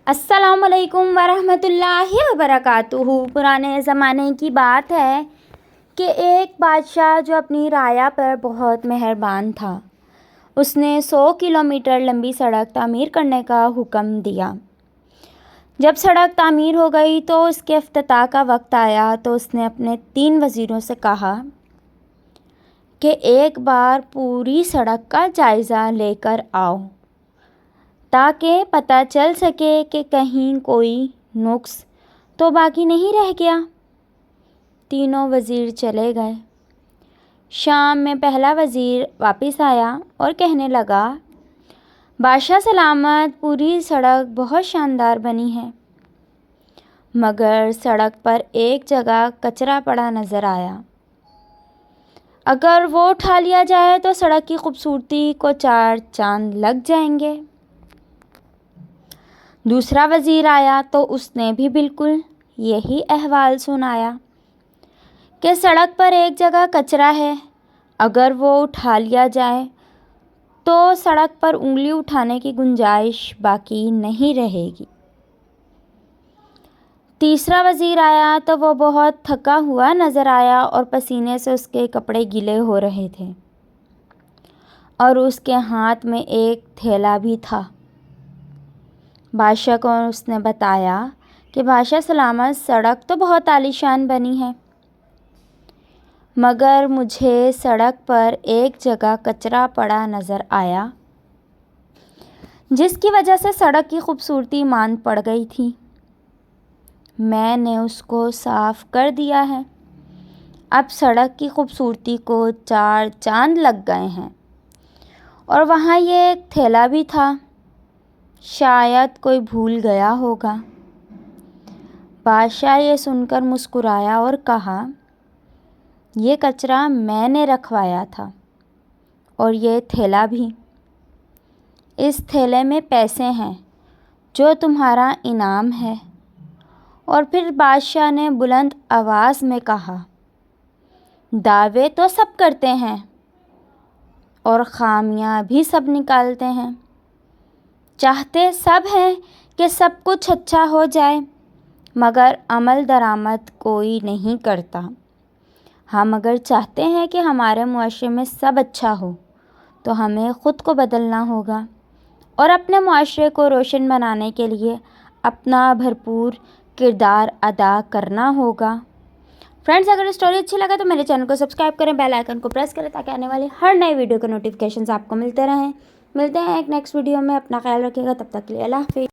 अस्सलाम वालेकुम वरहमतुल्लाहि वबरकातुहू। पुराने ज़माने की बात है कि एक बादशाह जो अपनी राया पर बहुत मेहरबान था, उसने 100 किलोमीटर लंबी सड़क तामीर करने का हुक्म दिया। जब सड़क तामीर हो गई तो उसके इफ्तिताह का वक्त आया तो उसने अपने 3 वज़ीरों से कहा कि एक बार पूरी सड़क का जायज़ा लेकर आओ ताकि पता चल सके कि कहीं कोई नुक्स तो बाकी नहीं रह गया। तीनों वज़ीर चले गए। शाम में पहला वज़ीर वापस आया और कहने लगा, बादशाह सलामत, पूरी सड़क बहुत शानदार बनी है, मगर सड़क पर एक जगह कचरा पड़ा नज़र आया। अगर वो उठा लिया जाए तो सड़क की खूबसूरती को 4 चांद लग जाएंगे। दूसरा वज़ीर आया तो उसने भी बिल्कुल यही अहवाल सुनाया कि सड़क पर एक जगह कचरा है, अगर वो उठा लिया जाए तो सड़क पर उंगली उठाने की गुंजाइश बाकी नहीं रहेगी। तीसरा वज़ीर आया तो वो बहुत थका हुआ नज़र आया और पसीने से उसके कपड़े गीले हो रहे थे और उसके हाथ में एक थैला भी था। बादशाह को उसने बताया कि बादशाह सलामत, सड़क तो बहुत आलीशान बनी है, मगर मुझे सड़क पर एक जगह कचरा पड़ा नज़र आया, जिसकी वजह से सड़क की खूबसूरती मांद पड़ गई थी। मैंने उसको साफ़ कर दिया है। अब सड़क की खूबसूरती को 4 चांद लग गए हैं। और वहाँ ये एक थैला भी था, शायद कोई भूल गया होगा। बादशाह ये सुनकर मुस्कुराया और कहा, ये कचरा मैंने रखवाया था और ये थैला भी। इस थैले में पैसे हैं जो तुम्हारा इनाम है। और फिर बादशाह ने बुलंद आवाज़ में कहा, दावे तो सब करते हैं और ख़ामियाँ भी सब निकालते हैं। चाहते सब हैं कि सब कुछ अच्छा हो जाए, मगर अमल दरामद कोई नहीं करता। हम अगर चाहते हैं कि हमारे मुआशरे में सब अच्छा हो तो हमें ख़ुद को बदलना होगा और अपने मुआशरे को रोशन बनाने के लिए अपना भरपूर किरदार अदा करना होगा। फ्रेंड्स, अगर स्टोरी अच्छी लगा तो मेरे चैनल को सब्सक्राइब करें, बेल आइकन को प्रेस करें ताकि आने वाली हर नई वीडियो के नोटिफिकेशंस आपको मिलते रहें। मिलते हैं एक नेक्स्ट वीडियो में। अपना ख्याल रखिएगा। तब तक के लिए अल्लाह हाफ़िज़।